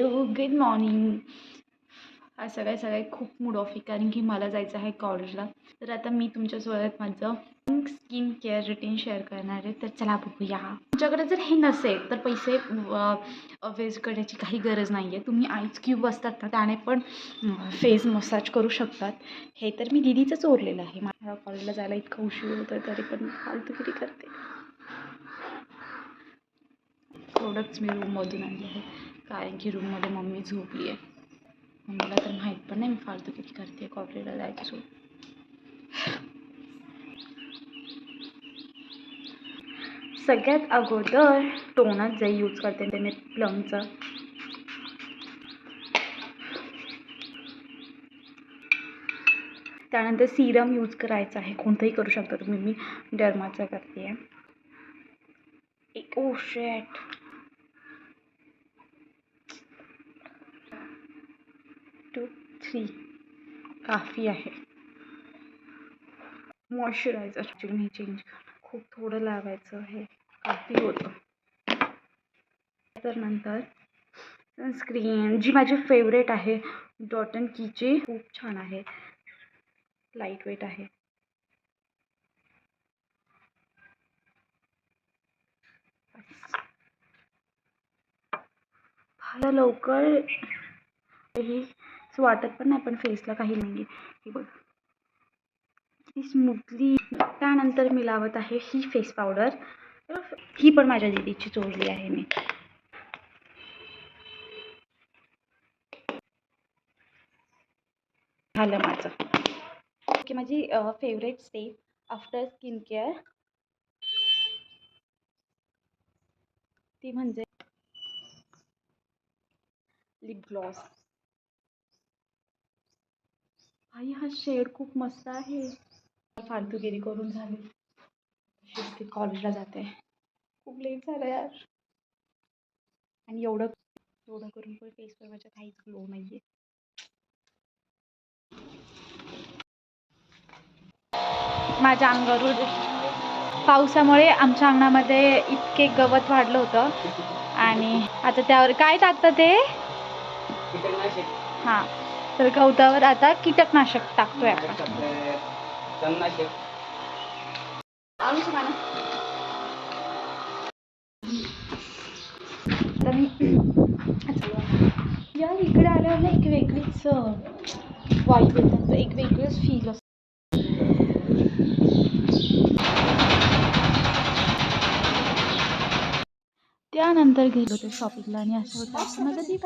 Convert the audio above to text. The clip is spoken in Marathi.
Hello good morning. आज सकाळी खूप मूड ऑफ आहे कारण की मला जायचं आहे कॉलेजला. तर आता मी तुमच्यासोबत माझं स्किन केअर रुटीन शेअर करणार आहे. तर चला बघूया. तुमच्याकडे जर हे नसेल तर पैसे वेस्ट करण्याची काही गरज नाही आहे. तुम्ही आईस क्यूब असतात ना त्याने पण फेस मसाज करू शकतात. हे तर मी दीदीचं चोरलेलं आहे. मला कॉलेजला जायला इतकं उशीर होतं तरी पण फालतूगिरी करते. प्रोडक्ट्स मी रूममधून आणले आहे कारण की रूममध्ये मम्मी झोपली आहे. मम्मीला तर माहीत पण नाही मी फालतू किती करते कॉलेजला जायचं सोड. सगळ्यात अगोदर टोनर यूज करते ते मी प्लमचं. त्यानंतर सिरम यूज करायचं आहे. कोणतंही करू शकता तुम्ही. मी डर्माचं करते आहे. ओ शेट. 2 3 काफ़ी आहे. मॉइश्चरायझर ॲक्च्युली मी चेंज करणार. खूप थोडं लावायचं आहे. काफ़ी होतं. तर नंतर सनस्क्रीन जी माझी फेवरेट आहे डॉट अँड कीची. खूप छान आहे. लाईट वेट आहे. मला लवकर ही वाटत पण नाही पण फेसला काही नाही आहे. हे बघ ती स्मूथली. त्यानंतर मी लावत आहे ही फेस पावडर. ही पण माझ्या दीदीची चोरली आहे मी. झालं माझं. ओके. माझी favourite step after skin care ती म्हणजे लिप ग्लॉस. आई हा शेड खूप मस्त आहे. फालतूगिरी करून झाली. शिस्तीत कॉलेजला जाते. खूप लेट झालं यार. आणि एवढं करून पण फेसवर माझ्या काहीच ग्लो नाही आहे. माझ्या अंगावर पावसामुळे आमच्या अंगणामध्ये इतके गवत वाढलं होतं आणि आता त्यावर काय टाकतं ते. हां. तर गवतावर आता कीटकनाशक टाकतोय आपण. यार इकडे आल्यावर ना एक वेगळीच वाईब येतात. एक वेगळंच फील असतं. त्यानंतर गेलो होतो शॉपिंगला आणि असं होतं माझा दिवस.